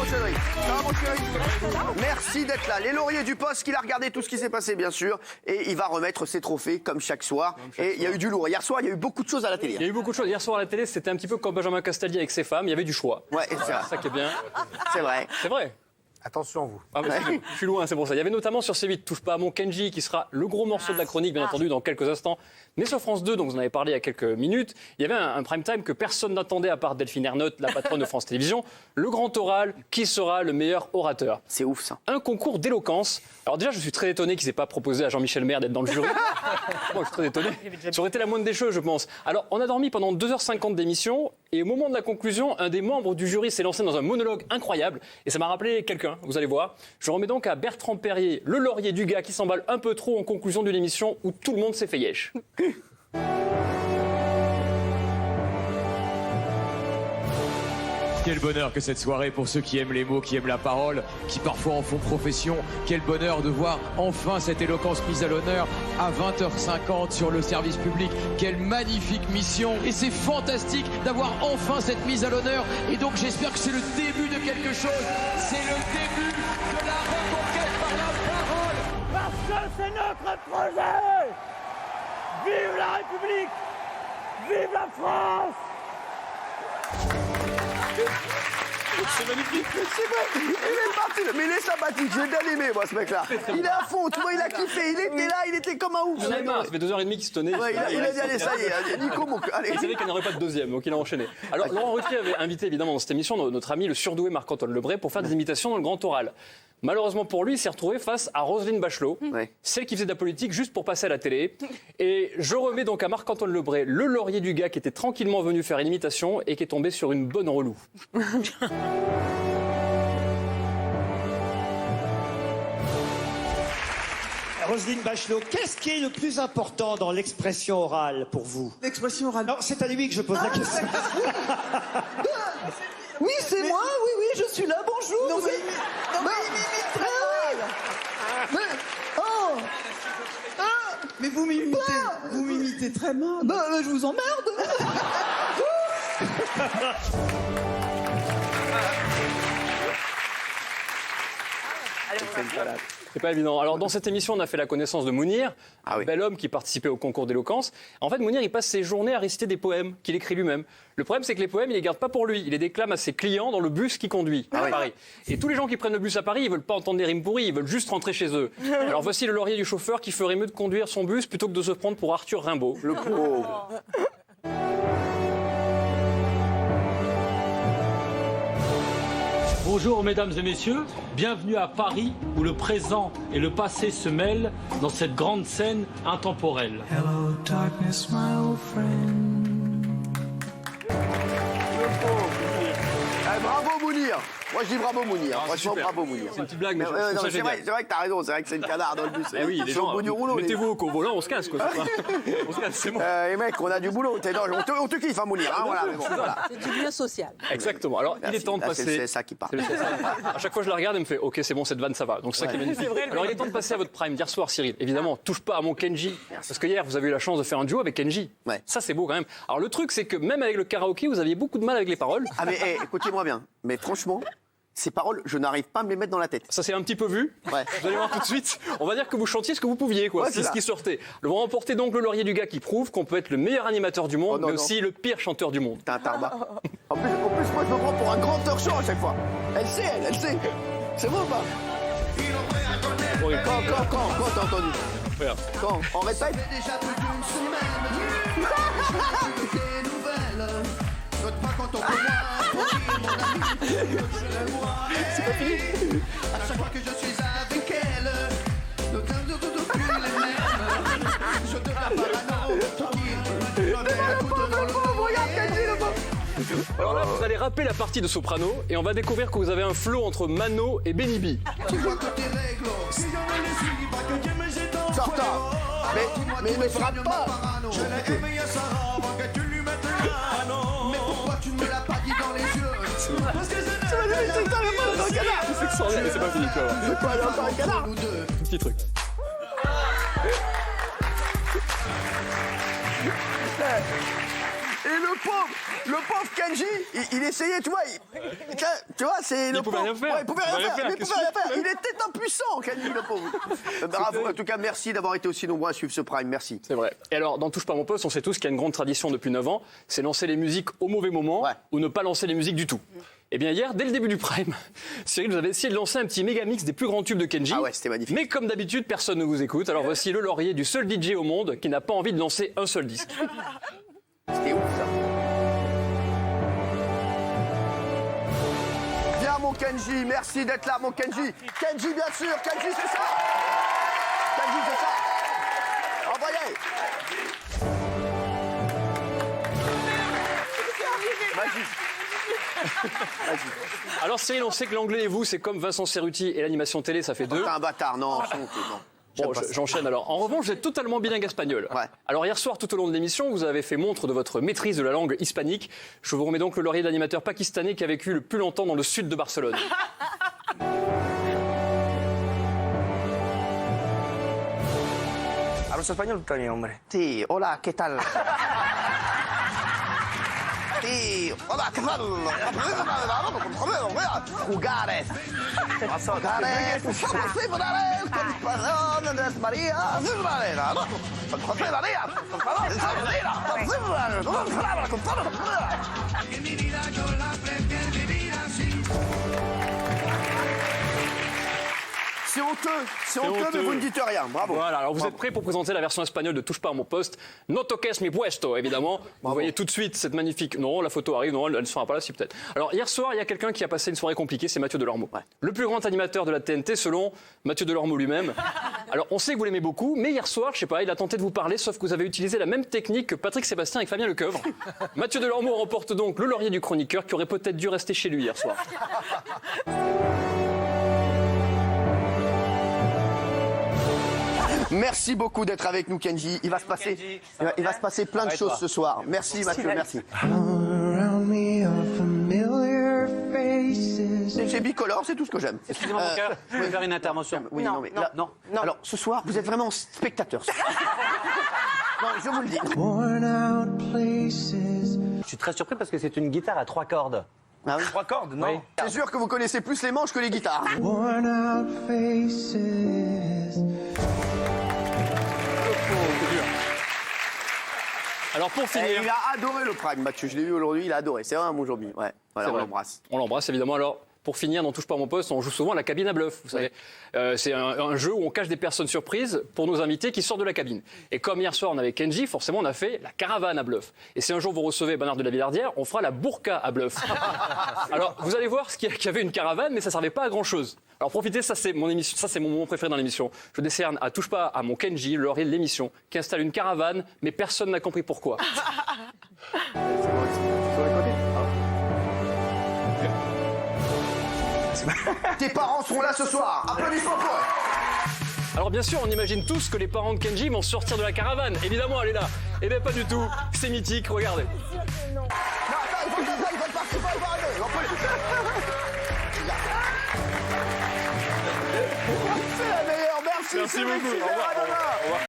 Cédric. Ça va, mon chéri? Merci d'être là. Les lauriers du poste, qu'il a regardé tout ce qui s'est passé, bien sûr. Et il va remettre ses trophées, comme chaque soir. Et il y a eu du lourd. Hier soir, il y a eu beaucoup de choses à la télé. Il y a eu beaucoup de choses. Hier soir à la télé, c'était un petit peu comme Benjamin Castaldi avec ses femmes. Il y avait du choix. Ouais, c'est vrai. Ça qui est bien. C'est vrai. C'est vrai. Attention, vous. Ah, bah, je suis loin, c'est pour ça. Il y avait notamment sur C8, Touche pas à mon Kenji, qui sera le gros morceau de la chronique, bien entendu, dans quelques instants. Mais sur France 2, dont vous en avez parlé il y a quelques minutes, il y avait un prime time que personne n'attendait à part Delphine Ernotte, la patronne de France Télévisions. Le grand oral, qui sera le meilleur orateur? C'est ouf, ça. Un concours d'éloquence. Alors déjà, je suis très étonné qu'ils n'aient pas proposé à Jean-Michel Maire d'être dans le jury. Moi, je suis très étonné. Ça aurait été la moindre des choses, je pense. Alors, on a dormi pendant 2h50 d'émission, et au moment de la conclusion, un des membres du jury s'est lancé dans un monologue incroyable, et ça m'a rappelé quelqu'un, vous allez voir. Je remets donc à Bertrand Perrier, le laurier du gars qui s'emballe un peu trop en conclusion d'une émission où tout le monde s'est fait yesh. Quel bonheur que cette soirée pour ceux qui aiment les mots, qui aiment la parole, qui parfois en font profession. Quel bonheur de voir enfin cette éloquence mise à l'honneur à 20h50 sur le service public. Quelle magnifique mission. Et c'est fantastique d'avoir enfin cette mise à l'honneur. Et donc j'espère que c'est le début de quelque chose. C'est le début de la reconquête par la parole. Parce que c'est notre projet. Vive la République. Vive la France. C'est magnifique. Il est parti, mais il est sympathique, j'ai bien aimé, moi, ce mec-là. Il est à fond, tu vois, il a kiffé, il était là, il était comme un ouf. J'en ai marre, ça fait 2h30 qu'il se tenait. Ouais, il a dit, allez, ça y est, Nico, mon cœur, allez. Il savait qu'il n'y aurait pas de deuxième, donc il a enchaîné. Alors, Laurent Ruquier avait invité évidemment dans cette émission notre ami le surdoué Marc-Antoine Lebré pour faire des imitations dans le grand oral. Malheureusement pour lui, il s'est retrouvé face à Roselyne Bachelot, celle qui faisait de la politique juste pour passer à la télé. Et je remets donc à Marc-Antoine Lebré le laurier du gars qui était tranquillement venu faire une imitation et qui est tombé sur une bonne relou. Roselyne Bachelot, qu'est-ce qui est le plus important dans l'expression orale pour vous? L'expression orale. Non, c'est à lui que je pose la question. Oui, c'est moi, oui, je suis là, bonjour. Non, mais il m'imite très mal. Mais, oh Mais vous m'imitez très mal. bah, je vous emmerde. C'est pas évident. Alors, dans cette émission, on a fait la connaissance de Mounir, un oui. bel homme qui participait au concours d'éloquence. En fait, Mounir, il passe ses journées à réciter des poèmes qu'il écrit lui-même. Le problème, c'est que les poèmes, il les garde pas pour lui. Il les déclame à ses clients dans le bus qu'il conduit à Paris. Et tous les gens qui prennent le bus à Paris, ils veulent pas entendre des rimes pourries, ils veulent juste rentrer chez eux. Alors, voici le laurier du chauffeur qui ferait mieux de conduire son bus plutôt que de se prendre pour Arthur Rimbaud. Le pauvre. Bonjour mesdames et messieurs, bienvenue à Paris où le présent et le passé se mêlent dans cette grande scène intemporelle. Hello darkness, my old friend. Bravo, Mounir. Moi, je dis bravo, Mounir. Ah, Franchement, super. bravo, Mounir. C'est une petite blague, mais Non, je trouve ça c'est génial. vrai que t'as raison, c'est vrai que c'est le canard dans le bus. Eh oui, les Sur gens, le bout du rouleau. mettez-vous au volant, on se casse, quoi. On se casse, c'est bon. Mec, on a du boulot. On te kiffe, hein, Mounir. Hein, voilà, mais bon, voilà. C'est du lien social. Exactement. Alors, il est temps de passer. C'est ça qui parle. À chaque fois, je la regarde et me fait OK, c'est bon, cette vanne, ça va. Donc, c'est ça qui est magnifique. Alors, il est temps de passer à votre prime. D'hier soir, Cyril, évidemment, touche pas à mon Kenji. Parce que hier, vous avez eu la chance de faire un duo avec Kenji. Ouais. Ça, c'est beau quand même. Alors, le truc, c'est que même avec le karaoké, vous aviez beaucoup de mal avec les paroles. Ah, mais écoutez-moi bien. Mais franchement, ces paroles, je n'arrive pas à me les mettre dans la tête. Ça s'est un petit peu vu. Ouais. Vous allez voir tout de suite. On va dire que vous chantiez ce que vous pouviez, quoi. Ouais, C'est c'est ce ça. qui sortait. Vous remportez donc le laurier du gars qui prouve qu'on peut être le meilleur animateur du monde, Oh, non, mais non. aussi le pire chanteur du monde. T'es un tarbat. En plus, moi, je me prends pour un grand talk show à chaque fois. Elle sait. C'est bon ou pas? Horrible. Quand t'as entendu? Regarde. Quand? On répète? C'est pas fini. À chaque fois que je suis avec elle, nos termes de tout plus les mêmes. Je deviens parano, Alors là, vous allez rapper la partie de soprano et on va découvrir que vous avez un flow entre Mano et Benny B. tu vois que t'es réglo. Si je ne le suis pas que Dieu me jette en Sortant. Mais me frappe pas. Je l'ai aimé à Sarah avant que tu lui mettes l'anneau. Mais pourquoi tu ne me l'as pas dit dans les yeux? Parce que je C'est extraordinaire, mais c'est pas fini, tu vas voir. C'est quoi, alors, un canard? nous deux. Petit truc. le pauvre Kenji, il essayait, tu vois, tu vois, c'est le pouvait pauvre. rien faire. Ouais, il pouvait rien faire. Mais il Qu'est-ce pouvait rien faire. Il était impuissant, Kenji, le pauvre. Bravo, en tout cas, merci d'avoir été aussi nombreux à suivre ce Prime, merci. C'est vrai. Et alors, dans Touche pas à mon poste, on sait tous qu'il y a une grande tradition depuis 9 ans, c'est lancer les musiques au mauvais moment ou ne pas lancer les musiques du tout. Eh bien hier, dès le début du Prime, Cyril, vous avez essayé de lancer un petit méga mix des plus grands tubes de Kenji. Ah ouais, c'était magnifique. Mais comme d'habitude, personne ne vous écoute. Alors voici le laurier du seul DJ au monde qui n'a pas envie de lancer un seul disque. C'était ouf, ça. Viens, mon Kenji, merci d'être là, mon Kenji. Kenji, bien sûr, Kenji, c'est ça. Kenji, c'est ça. Envoyez. Vas-y. Alors Cyril, on sait que l'anglais et vous, c'est comme Vincent Cerruti et l'animation télé, ça fait 2. T'es un bâtard, non, non. Bon, j'enchaîne alors. En revanche, vous êtes totalement bilingue espagnol. Ouais. Alors hier soir, tout au long de l'émission, vous avez fait montre de votre maîtrise de la langue hispanique. Je vous remets donc le laurier d'animateur pakistanais qui a vécu le plus longtemps dans le sud de Barcelone. Hablas español, Tony, hombre. Sí, hola, ¿qué tal? Sí, hola, ¿qué tal? Jugares. Jugares. María. José María. En mi vida yo la prefiero vivir así. C'est honteux, mais vous ne dites rien. Bravo. Voilà, alors vous êtes prêts pour présenter la version espagnole de Touche pas à mon poste. No toques mi puesto, évidemment. Vous voyez tout de suite cette magnifique... Non, la photo arrive, non, elle ne sera pas là, si peut-être. Alors hier soir, il y a quelqu'un qui a passé une soirée compliquée, c'est Mathieu Delormeau. Le plus grand animateur de la TNT, selon Mathieu Delormeau lui-même. Alors on sait que vous l'aimez beaucoup, mais hier soir, je sais pas, il a tenté de vous parler, sauf que vous avez utilisé la même technique que Patrick Sébastien avec Fabien Lecoeuvre. Mathieu Delormeau remporte donc le laurier du chroniqueur qui aurait peut-être dû rester chez lui hier soir. Merci beaucoup d'être avec nous, Kenji. Il va se passer plein de choses ce soir. Merci, Mathieu, merci. Around me are familiar faces. C'est bicolore, c'est tout ce que j'aime. Excusez-moi, mon cœur, je peux faire une intervention. Oui, non, mais là, non. Alors, ce soir, vous êtes vraiment spectateur. Non, je vous le dis. Worn out places. Je suis très surpris parce que c'est une guitare à 3 cordes. Ah oui. 3 cordes, non oui. C'est sûr que vous connaissez plus les manches que les guitares. Worn out faces. Alors pour finir... Et il a adoré le Prime, Mathieu. Je l'ai vu aujourd'hui, il a adoré. C'est vraiment un bon aujourd'hui. Ouais. Voilà, on l'embrasse. On l'embrasse, évidemment. Alors, pour finir, dans Touche pas à mon poste, on joue souvent à la cabine à bluff. Vous savez, c'est un jeu où on cache des personnes surprises pour nos invités qui sortent de la cabine. Et comme hier soir, on avait Kenji, forcément, on a fait la caravane à bluff. Et si un jour vous recevez Bernard de la Villardière, on fera la burqa à bluff. Alors, vous allez voir qu'il y avait une caravane, mais ça servait pas à grand-chose. Alors profitez, ça c'est mon émission, ça c'est mon moment préféré dans l'émission. Je décerne à Touche pas à mon Kenji, le laurier de l'émission, qui installe une caravane, mais personne n'a compris pourquoi. Tes parents seront là ce soir. Applaudissements pour eux. Alors bien sûr, on imagine tous que les parents de Kenji vont sortir de la caravane. Évidemment, elle est là. Eh bien pas du tout. C'est mythique, regardez. Non, attends, il faut partir, il faut arriver. C'est la meilleure, merci. Merci beaucoup. Au revoir.